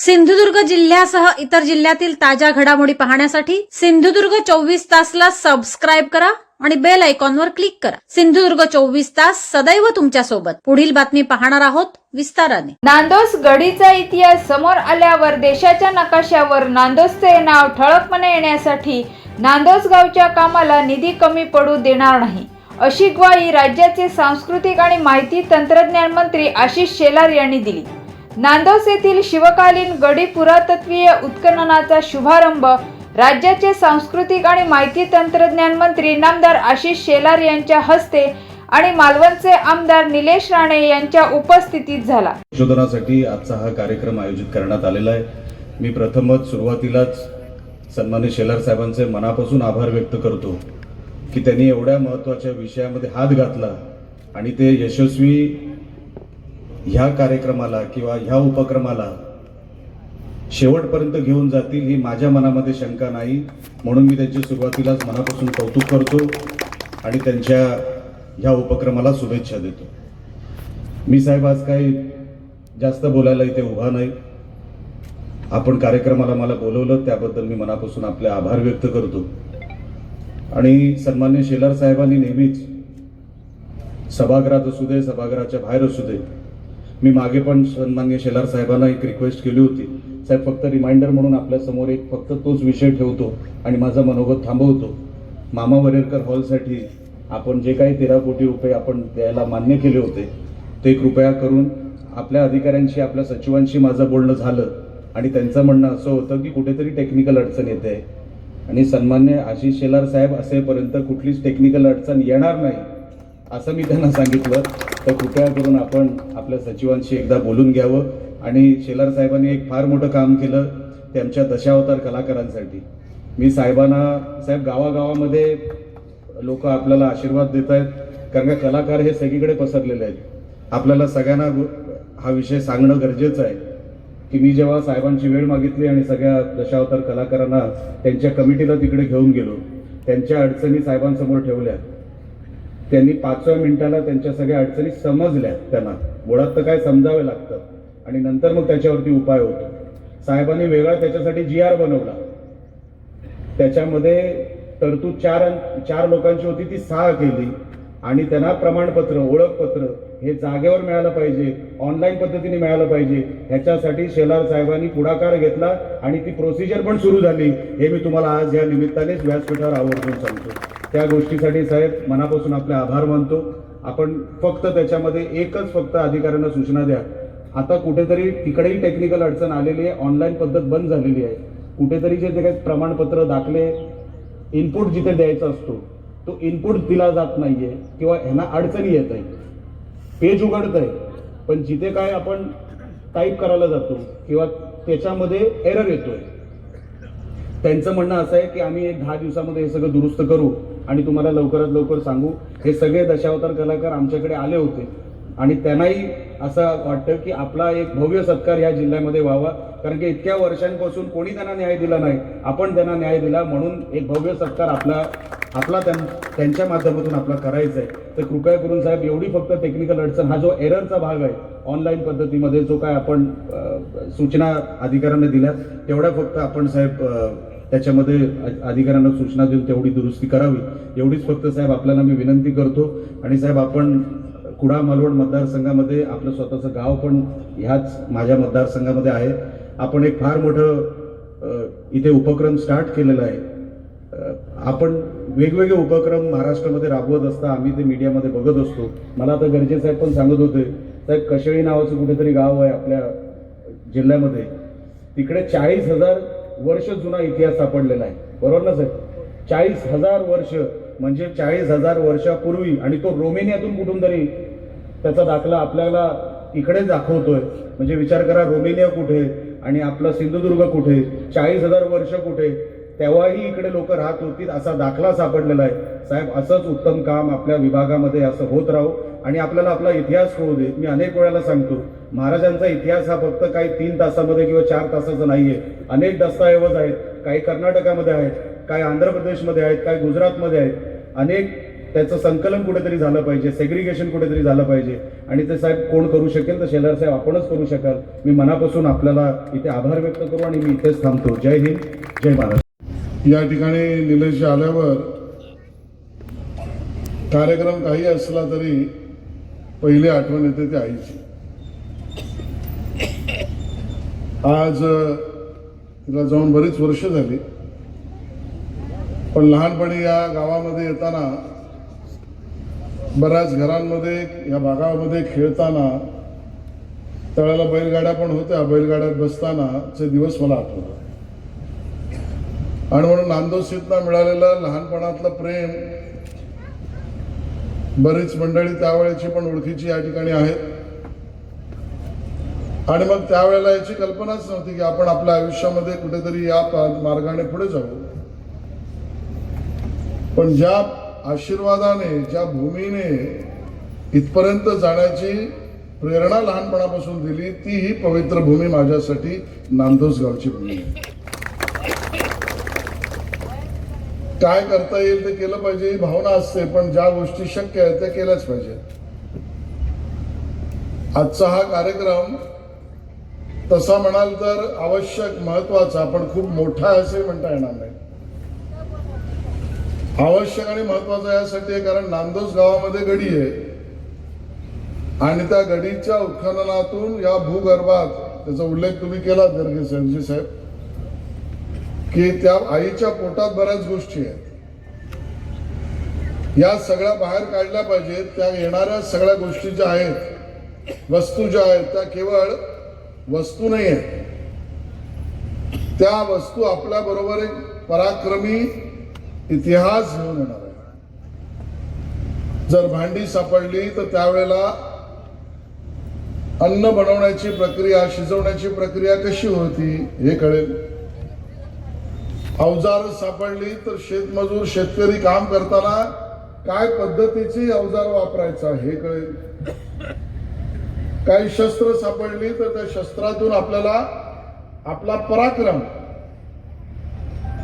सिंधुदुर्ग जिल्ह्यासह इतर जिल्ह्यातील ताज्या घडामोडी पाहण्यासाठी सिंधुदुर्ग 24 तासला सबस्क्राईब करा आणि बेल आयकॉनवर क्लिक करा। सिंधुदुर्ग 24 तास सदैव तुमच्या सोबत। पुढील बातमी पाहणार आहोत विस्ताराने। नांदोस गडीचा इतिहास समोर आल्यावर देशाच्या नकाशावर नांदोसचे नाव ठळकपणे येण्यासाठी नांदोस गावच्या कामाला निधी कमी पडू देणार नाही, अशी ग्वाही राज्याचे सांस्कृतिक आणि माहिती तंत्रज्ञान मंत्री आशिष शेलार यांनी दिली। नांदोस येथील शिवकालीन गडी पुरातत्वीय उत्खननाचा शुभारंभ राज्याचे सांस्कृतिक आणि माहिती तंत्रज्ञान मंत्री नामदार आशिष शेलार यांच्या हस्ते आणि मालवणचे आमदार निलेश राणे यांच्या उपस्थितीत झाला। संशोधनासाठी आजचा हा कार्यक्रम आयोजित करण्यात आलेला आहे। मी प्रथमच सुरुवातीलाच सन्माननीय शेलार साहेबांचे मनापासून आभार व्यक्त करतो की त्यांनी एवढ्या महत्त्वाच्या विषयामध्ये हात घातला आणि ते यशस्वी ह्या कार्यक्रमाला किंवा ह्या उपक्रमाला शेवटपर्यंत घेऊन जातील ही माझ्या मनामध्ये शंका नाही, म्हणून मी त्यांचे सुरुवातीलाच मनापासून कौतुक करतो आणि त्यांच्या ह्या उपक्रमाला शुभेच्छा देतो। मी साहेब आज काही जास्त बोलायला इथे उभा नाही। आपण कार्यक्रमाला मला बोलवलं त्याबद्दल मी मनापासून आपले आभार व्यक्त करतो आणि सन्माननीय शेलार साहेबांनी नेहमीच सभागृहात असू दे सभागृहाच्या बाहेर असू दे, मी मागे पण सन्माननीय शेलार साहेबांना एक रिक्वेस्ट केली होती, साहेब फक्त रिमाइंडर म्हणून आपल्या समोर एक फक्त तोच विषय ठेवतो आणि माझा मनोगत थांबवतो। मामा वरेरकर हॉलसाठी आपण जे काही 13 कोटी रुपये आपण द्यायला मान्य केले होते ते कृपया करून आपल्या अधिकाऱ्यांशी आपल्या सचिवांशी माझं बोलणं झालं आणि त्यांचं म्हणणं असं होतं की कुठेतरी टेक्निकल अडचण येते आणि सन्मान्य आशिष शेलार साहेब असेपर्यंत कुठलीच टेक्निकल अडचण येणार नाही असं मी त्यांना सांगितलं। तर कृपया करून आपण आपल्या सचिवांशी एकदा बोलून घ्यावं आणि शेलार साहेबांनी एक फार मोठं काम केलं त्यांच्या दशावतार कलाकारांसाठी। मी साहेबांना साहेब गावागावामध्ये लोक आपल्याला आशीर्वाद देत आहेत कारण का कलाकार हे सगळीकडे पसरलेले आहेत। आपल्याला सगळ्यांना हा विषय सांगणं गरजेचं आहे की मी जेव्हा साहेबांची वेळ मागितली आणि सगळ्या दशावतार कलाकारांना त्यांच्या कमिटीला तिकडे घेऊन गेलो, त्यांच्या अडचणी साहेबांसमोर ठेवल्या, त्यांनी 5व्या मिनिटाला त्यांच्या सगळ्या अडचणी समजल्या, त्यांना मुळात तर काय समजावे लागतं आणि नंतर मग त्याच्यावरती उपाय होतो। साहेबांनी वेगळा त्याच्यासाठी GR बनवला, त्याच्यामध्ये तरतूद चार लोकांची होती ती 6 केली आणि त्यांना प्रमाणपत्र ओळखपत्र हे जागेवर मिळालं पाहिजे, ऑनलाईन पद्धतीने मिळालं पाहिजे, ह्याच्यासाठी शेलार साहेबांनी पुढाकार घेतला आणि ती प्रोसिजर पण सुरू झाली। हे मी तुम्हाला आज या निमित्तानेच व्यासपीठावर आवर्जून सांगतो। त्या गोष्टीसाठी साहेब मनापासून आपले आभार मानतो। आपण फक्त त्याच्यामध्ये एकच फक्त अधिकाऱ्यांना सूचना द्या, आता कुठेतरी तिकडेही टेक्निकल अडचण आलेली आहे, ऑनलाईन पद्धत बंद झालेली आहे, कुठेतरी जे काही प्रमाणपत्र दाखले इनपुट जिथे द्यायचा असतो तो इनपुट दिला जात नाहीये किंवा ह्यांना अडचणी येत आहे, पेज उघडत आहे पण जिथे काय आपण टाईप करायला जातो किंवा त्याच्यामध्ये एरर येतोय। त्यांचं म्हणणं असं आहे की आम्ही 10 दिवसामध्ये हे सगळं दुरुस्त करू आणि तुम्हाला लवकरात लवकर सांगू। हे सगळे दशावतार कलाकार आमच्याकडे आले होते आणि त्यांनाही असं वाटतं की आपला एक भव्य सत्कार या जिल्ह्यामध्ये व्हावा, कारण की इतक्या वर्षांपासून कोणी त्यांना न्याय दिला नाही, आपण त्यांना न्याय दिला, म्हणून एक भव्य सत्कार आपला त्यांच्या माध्यमातून आपला करायचा आहे। तर कृपया करून साहेब एवढी फक्त टेक्निकल अडचण, हा जो एररचा भाग आहे ऑनलाईन पद्धतीमध्ये जो काय आपण सूचना अधिकाऱ्यांना दिल्या तेवढ्या फक्त आपण साहेब त्याच्यामध्ये अधिकाऱ्यांना सूचना देऊन तेवढी दुरुस्ती करावी, एवढीच फक्त साहेब आपल्याला मी विनंती करतो। आणि साहेब आपण कुडाळ मालवण मतदारसंघामध्ये आपलं स्वतःचं गाव पण ह्याच माझ्या मतदारसंघामध्ये आहे। आपण एक फार मोठं इथे उपक्रम स्टार्ट केलेला आहे। आपण वेगवेगळे उपक्रम महाराष्ट्रामध्ये राबवत असता आम्ही ते मीडियामध्ये बघत असतो। मला आता गर्जे साहेब पण सांगत होते, साहेब कशेळी नावाचं कुठेतरी गाव आहे आपल्या जिल्ह्यामध्ये, तिकडे 40,000 वर्ष जुना इतिहास सापडलेला आहे, बरोबर ना साहेब? 40,000 वर्ष म्हणजे 40,000 वर्षापूर्वी, आणि तो रोमेनियातून कुठून तरी त्याचा दाखला आपल्याला इकडे दाखवतोय। म्हणजे विचार करा, रोमेनिया कुठे आणि आपला सिंधुदुर्ग कुठे, 40,000 वर्ष कुठे, तेव्हाही इकडे लोक राहत होती असा दाखला सापडलेला आहे। साहेब असंच उत्तम काम आपल्या विभागामध्ये असं होत राहू आणि आपल्याला आपला इतिहास कळू दे। मी अनेक वेळेला सांगतो, महाराजांचा इतिहास हा फक्त काही 3 तासामध्ये किंवा 4 तासाचा नाहीये, अनेक दस्तऐवज आहेत, काही कर्नाटकामध्ये आहेत, काही आंध्र प्रदेशमध्ये आहेत, काही गुजरातमध्ये आहेत, अनेक त्याचं संकलन कुठेतरी झालं पाहिजे, सेग्रिगेशन कुठेतरी झालं पाहिजे. आणि ते साहेब कोण करू शकेल तर शेलार साहेब आपणच करू शकाल. मी मनापासून आपल्याला इथे आभार व्यक्त करू आणि मी इथेच थांबतो. जय हिंद, जय महाराष्ट्र. या ठिकाणी निलेश आल्यावर कार्यक्रम काही असला तरी पहिली आठवण येते ती आईची. आज तिला जाऊन बरीच वर्ष झाली, पण लहानपणी या गावामध्ये येताना बऱ्याच घरांमध्ये या भागामध्ये खेळताना त्यावेळेला बैलगाड्या पण होत्या. बैलगाड्यात बसतानाचे दिवस मला आठवतात. आणि म्हणून नांदोसीतनं मिळालेलं लहानपणातलं प्रेम, बरीच मंडळी त्यावेळेची पण ओळखीची या ठिकाणी आहेत. आणि मग त्यावेळेला याची कल्पनाच नव्हती की आपण आपल्या आयुष्यामध्ये कुठेतरी या मार्गाने पुढे जाऊ. पण ज्या आशीर्वादाने, ज्या भूमीने इथपर्यंत जाण्याची प्रेरणा लहानपणापासून दिली, ती ही पवित्र भूमी माझ्यासाठी नांदोस गावची भूमी आहे. काय करता येईल ते केलं पाहिजे ही भावना असते, पण ज्या गोष्टी शक्य आहेत त्या केल्याच पाहिजे. आजचा हा कार्यक्रम तसा म्हणाल तर आवश्यक, महत्वाचा, पण खूप मोठा असे म्हणता येणार नाही. आवश्यक आणि महत्वाचा यासाठी आहे कारण नांदोस गावामध्ये गडी आहे आणि त्या गडीच्या उत्खननातून या भूगर्भात, त्याचा उल्लेख तुम्ही केला गर्गे सरजी साहेब, की त्या आईच्या पोटात बऱ्याच गोष्टी आहेत. या सगळ्या बाहेर काढल्या पाहिजेत. त्या येणाऱ्या सगळ्या गोष्टी ज्या आहेत, वस्तू ज्या आहेत, त्या केवळ वस्तू नाही आहेत. त्या वस्तू आपल्या बरोबर एक पराक्रमी इतिहास घेऊन येणार आहे. जर भांडी सापडली तर त्यावेळेला अन्न बनवण्याची प्रक्रिया, शिजवण्याची प्रक्रिया कशी होती हे कळेल. अवजार सापडली तर शेतमजूर, शेतकरी काम करताना काय पद्धतीची अवजार वापरायचा हे कळेल. काही शस्त्र सापडली तर त्या शस्त्रातून आपल्याला आपला पराक्रम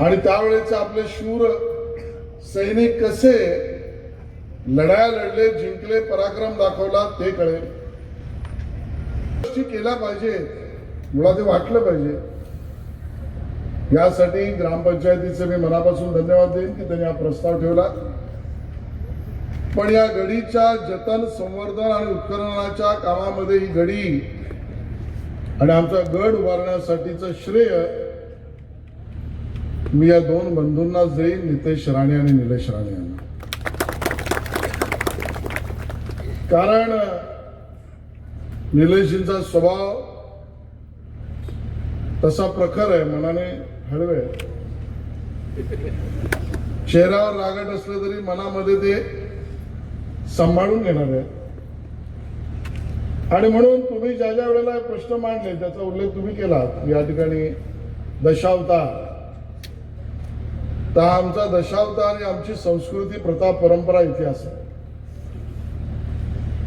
आणि त्यावेळेचे आपले शूर सैनिक कसे लढाया लढले, जिंकले, पराक्रम दाखवला ते कळेल. गोष्टी केल्या पाहिजेत, मुळात ते वाटलं पाहिजे. यासाठी ग्रामपंचायतीचे मी मनापासून धन्यवाद देईन की त्यांनी हा प्रस्ताव ठेवला. पण या गडीच्या जतन, संवर्धन आणि उत्खननाच्या कामामध्ये ही गडी आणि आमचा गड उभारण्यासाठीचं श्रेय मी या दोन बंधूंनाच देईन, नितेश राणे आणि निलेश राणे यांना. कारण निलेशजींचा स्वभाव तसा प्रखर आहे, मनाने हळवे, चेहऱ्यावर रागट असलं तरी मनामध्ये ते सांभाळून घेणार आहे. आणि म्हणून तुम्ही ज्या ज्या वेळेला प्रश्न मांडले त्याचा उल्लेख तुम्ही केला या ठिकाणी दशावतार, तर आमचा दशावतार आणि आमची संस्कृती, प्रथा, परंपरा, इतिहास आहे.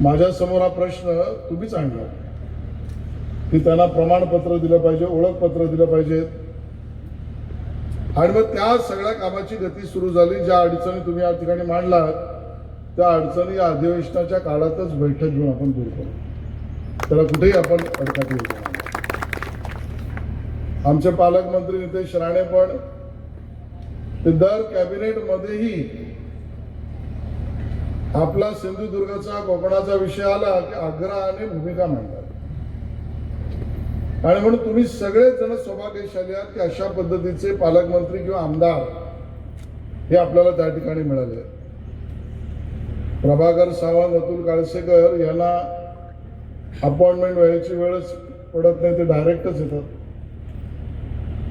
माझ्या समोर हा प्रश्न तुम्हीच आणला की त्यांना प्रमाणपत्र दिलं पाहिजे, ओळखपत्र दिलं पाहिजे. आणि मग त्या सगळ्या कामाची गती सुरू झाली. ज्या अडचणी तुम्ही या ठिकाणी मांडलात त्या अडचणी या अधिवेशनाच्या काळातच बैठक घेऊन आपण दूर करू. त्याला कुठेही आपण अडकाटी येऊ. आमचे पालकमंत्री नितेश राणे पण ते दर कॅबिनेट मध्येही आपला सिंधुदुर्गचा, कोकणाचा विषय आला की आग्रहाने भूमिका मांडतात. आणि म्हणून तुम्ही सगळेच जण सौभाग्यशाली आहात की अशा पद्धतीचे पालकमंत्री किंवा आमदार हे आपल्याला त्या ठिकाणी मिळाले. प्रभाकर सावंत, अतुल काळसेकर यांना अपॉइंटमेंट व्हायची वेळच पडत नाही, ते डायरेक्टच येतात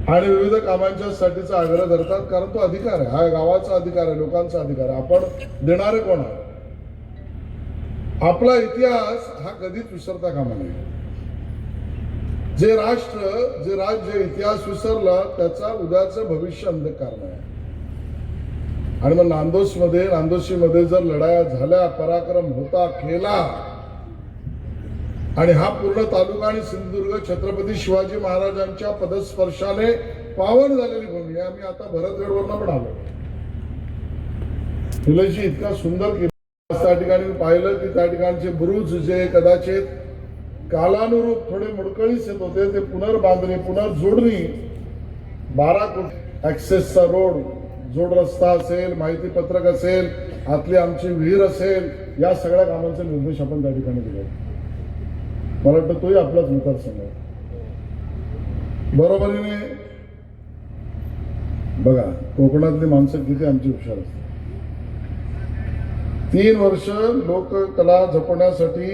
आणि विविध कामांच्या साठीचा आग्रह धरतात. कारण तो अधिकार आहे, हा गावाचा अधिकार आहे, लोकांचा अधिकार आहे. आपण देणारे कोण आहात? आपला इतिहास हा कधीच विसरता कामा नये. जे राष्ट्र, जे राज्य इतिहास विसरला त्याचा उद्याचं भविष्य अंधकार नाही. आणि मग नांदोशीमध्ये जर लढाया झाल्या, पराक्रम होता, केला आणि हा पूर्ण तालुका आणि सिंधुदुर्ग छत्रपती शिवाजी महाराजांच्या पदस्पर्शाने पावन झालेली भूमी आहे. आम्ही आता भरतगडवरनं पण आलो. निलेशजी इतका सुंदर केलं. त्या ठिकाणी मी पाहिलं की त्या ठिकाणचे बुरुज जे कदाचित कालानुरूप थोडे मुडकळीस येत होते ते पुनर्बांधणी पुनर्जोडणी 12 कोटी ऍक्सेसचा रोड जोड रस्ता असेल, माहिती पत्रक असेल, आतली आमची विहीर असेल, या सगळ्या कामांचे निर्देश आपण त्या ठिकाणी दिले. मला वाटतं तोही आपलाच मतदारसंघ आहे. बरोबरीने बघा कोकणातली माणसं किती आमची हुशार असतात. 3 वर्ष लोककला जपण्यासाठी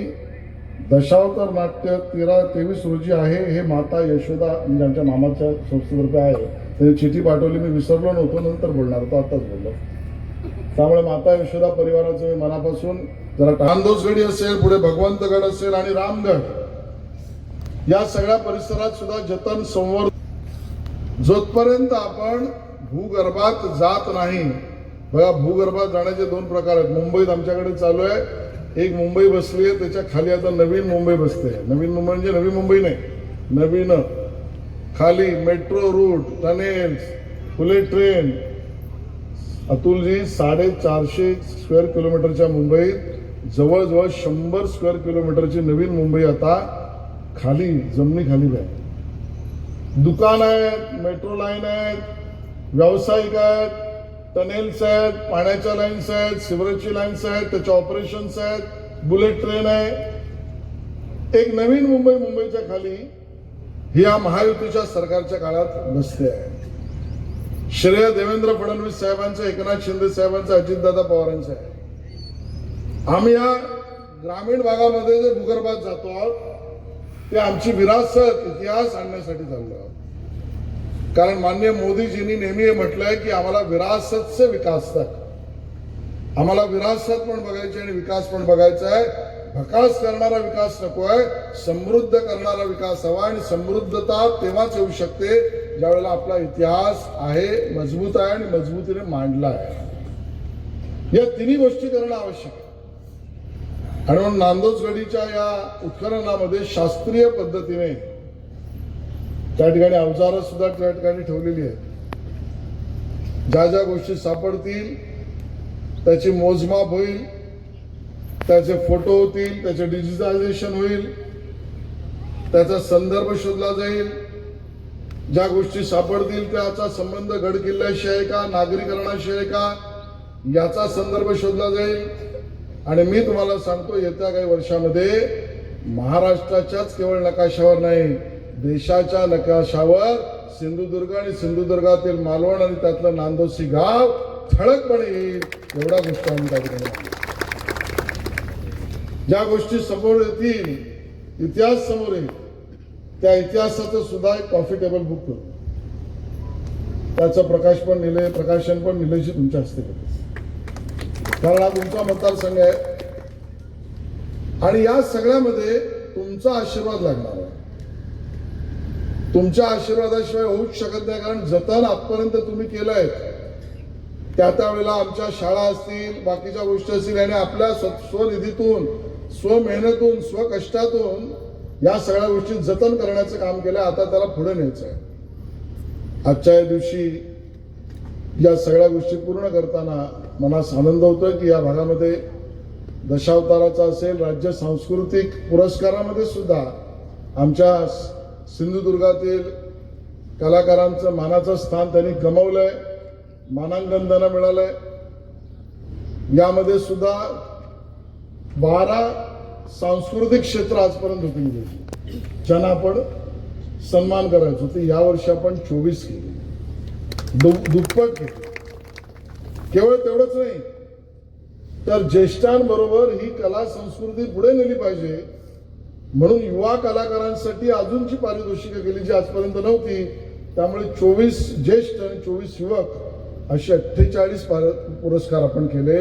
दशावतार नाट्य 13-23 रोजी आहे. हे माता यशोदा म्हणजे आमच्या मामाच्या संस्थेतर्फे आहे. त्याची चिठी पाठवली, मी विसरलो नव्हतो, नंतर बोलणार होतो, आताच बोललो. त्यामुळे माता यशोदा परिवाराचं मी मनापासून जरा नांदोसगडी असेल, पुढे भगवंतगड असेल आणि रामगड या सगळ्या परिसरात सुद्धा जतन संवर्धन जोपर्यंत आपण भूगर्भात जात नाही. बघा भूगर्भात जाण्याचे 2 प्रकार आहेत. मुंबईत आमच्याकडे चालू आहे, एक मुंबई बसली आहे, त्याच्या खाली आता नवीन मुंबई बसते. नवीन मुंबई म्हणजे नवी मुंबई नाही, नवीन खाली मेट्रो रूट, टनेल्स, खुले ट्रेन. अतुलजी 450 स्क्वेअर किलोमीटरच्या मुंबईत जवळजवळ 100 स्क्वेअर किलोमीटरची नवीन मुंबई आता खाली जमिनीखाली आहे. दुकान आहेत, मेट्रो लाईन आहेत, व्यावसायिक आहेत, टनेल्स आहेत, पाण्याच्या लाईन्स आहेत, सिवरेजची लाईन्स आहेत, त्याचे ऑपरेशन्स आहेत, बुलेट ट्रेन आहे. एक नवीन मुंबई मुंबईच्या खाली ही या महायुतीच्या सरकारच्या काळात बसते आहे. श्रेय देवेंद्र फडणवीस साहेबांचं, एकनाथ शिंदे साहेबांचं, अजितदादा पवारांचं आहे. आम्ही या ग्रामीण भागामध्ये जे भूगर्भात जातो आहोत ते आमची विरासत इतिहास आणण्यासाठी चाललो आहोत. कारण माननीय मोदीजींनी नेहमी हे म्हटलंय की आम्हाला विरासत से विकास तक, आम्हाला विरासत पण बघायची आणि विकास पण बघायचा आहे. भकास करणारा विकास नको आहे, समृद्ध करणारा विकास हवा. आणि समृद्धता तेव्हाच येऊ शकते ज्यावेळेला आपला इतिहास आहे, मजबूत आहे आणि मजबूतीने मांडला आहे. या तिन्ही गोष्टी करणं आवश्यक आहे. आणि म्हणून नांदोसगडीच्या या उत्खननामध्ये शास्त्रीय पद्धतीने त्या ठिकाणी अवजारं सुद्धा त्या ठिकाणी ठेवलेली आहेत. ज्या ज्या गोष्टी सापडतील त्याची मोजमाप होईल, त्याचे फोटो होतील, त्याचे डिजिटायझेशन होईल, त्याचा संदर्भ शोधला जाईल. ज्या गोष्टी सापडतील त्याचा संबंध गड किल्ल्याशी आहे का, नागरीकरणाशी आहे का, याचा संदर्भ शोधला जाईल. आणि मी तुम्हाला सांगतो येत्या काही वर्षामध्ये महाराष्ट्राच्याच केवळ नकाशावर नाही, देशाच्या नकाशावर सिंधुदुर्ग आणि सिंधुदुर्गातील मालवण आणि त्यातलं नांदोसी गाव ठळकपणे येईल. एवढ्या गोष्टी आम्ही त्या ठिकाणी मांडल्या. ज्या गोष्टी समोर येतील, इतिहास समोर येईल, त्या इतिहासाचं सुद्धा एक कॉफी टेबल बुक करू. त्याचं प्रकाशन पण निलेशजी तुमच्या हस्ते करतो. कारण हा तुमचा मतदारसंघ आहे आणि या सगळ्यामध्ये तुमचा आशीर्वाद लागणार आहे. तुमच्या आशीर्वादाशिवाय होऊच शकत नाही. कारण जतन आजपर्यंत तुम्ही केलंय, त्यावेळेला आमच्या शाळा असतील, बाकीच्या गोष्टी असतील, आणि आपल्या स्वनिधीतून, स्वमेहनतून, स्वकष्टातून या सगळ्या गोष्टी जतन करण्याचं काम केलं. आता त्याला पुढे न्यायचं आहे. आजच्या या दिवशी या सगळ्या गोष्टी पूर्ण करताना मनास आनंद होतोय की या भागामध्ये दशावताराचा असेल, राज्य सांस्कृतिक पुरस्कारामध्ये सुद्धा आमच्या सिंधुदुर्गातील कलाकारांचं मानाचं स्थान त्यांनी गमावलंय, मानांकन त्यांना मिळालंय. यामध्ये सुद्धा 12 सांस्कृतिक क्षेत्र आजपर्यंत होती ज्यांना आपण सन्मान करायचो, ते यावर्षी आपण 24 केले, दुप्पट केले. केवळ तेवढंच नाही तर ज्येष्ठांबरोबर ही कला संस्कृती पुढे नेली पाहिजे म्हणून युवा कलाकारांसाठी अजूनची पारितोषिकं केली जी आजपर्यंत नव्हती. त्यामुळे 24 ज्येष्ठ आणि 24 युवक असे 48 पुरस्कार आपण केले.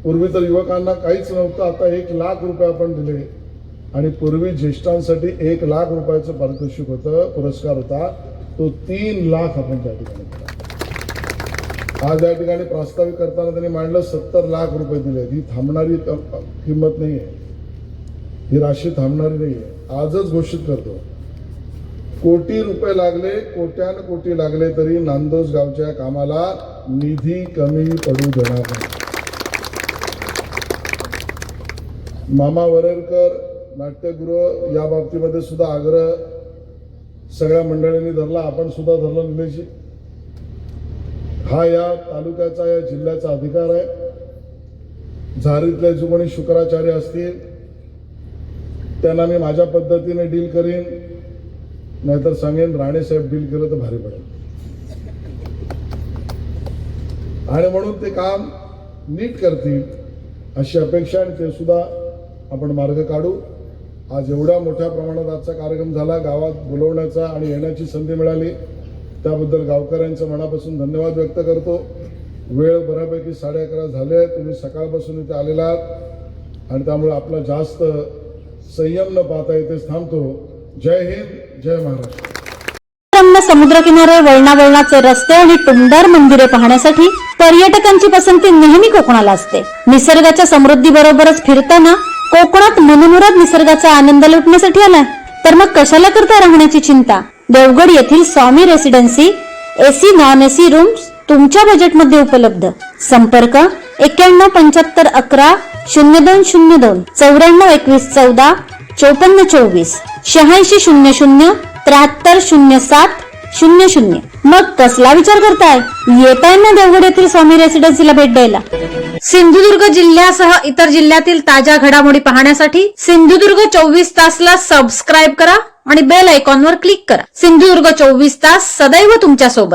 पूर्वी तर युवकांना काहीच नव्हतं, आता 1 लाख रुपये आपण दिले. आणि पूर्वी ज्येष्ठांसाठी 1 लाख रुपयाचं पारितोषिक होतं, पुरस्कार होता, तो 3 लाख आपण त्या ठिकाणी केला. आज या ठिकाणी प्रास्ताविक करताना त्यांनी मांडलं 70 लाख रुपये दिले. ही थांबणारी किंमत नाही आहे, ही राशी थांबणारी नाही आहे. आजच घोषित करतो, कोटी रुपये लागले, कोट्यान कोटी लागले तरी नांदोस गावच्या कामाला निधी कमी पडू देणार नाही. मामा वरेरकर नाट्यगृह या बाबतीमध्ये सुद्धा आग्रह सगळ्या मंडळींनी धरला, आपण सुद्धा धरला निलेशजी. हा या तालुक्याचा या जिल्ह्याचा अधिकार आहे. झारीतले जो कोणी शुक्राचार्य असतील त्यांना मी माझ्या पद्धतीने डील करीन, नाहीतर सांगेन राणेसाहेब डील केलं तर भारी पडेल. आणि म्हणून ते काम नीट करतील अशी अपेक्षा, आणि ते सुद्धा आपण मार्ग काढू. आज एवढ्या मोठ्या प्रमाणात आजचा कार्यक्रम झाला, गावात बोलवण्याचा आणि येण्याची संधी मिळाली, त्याबद्दल गावकऱ्यांचं मनापासून धन्यवाद व्यक्त करतो. वेळ बऱ्यापैकी 11:30 झाले, तुम्ही सकाळपासून इथे आलेला आहात आणि त्यामुळे आपला जास्त संयम न पाहता इथेच थांबतो. जय हिंद, जय महाराष्ट्र. रम्य समुद्रकिनारे, वळणावळणाचे रस्ते आणि टुमदार मंदिरे पाहण्यासाठी पर्यटकांची पसंती नेहमी कोकणाला असते. निसर्गाच्या समृद्धी बरोबरच फिरताना कोकणात मनमुराद निसर्गाचा आनंद लुटण्यासाठी आलाय तर मग कशाला करता राहण्याची चिंता. देवगड येथील Swami residency AC non AC rooms तुमच्या बजेटमध्ये उपलब्ध. संपर्क 917511 0202 942114 5424 8600 7307 00. मग कसला विचार करताय, येताय ना देवगड येथील स्वामी रेसिडेन्सीला भेट द्यायला. सिंधुदुर्ग जिल्ह्यासह इतर जिल्ह्यातील ताज्या घडामोडी पाहण्यासाठी सिंधुदुर्ग 24 तासला सबस्क्राईब करा आणि बेल आयकॉनवर क्लिक करा. सिंधुदुर्ग 24 तास सदैव तुमच्या सोबत.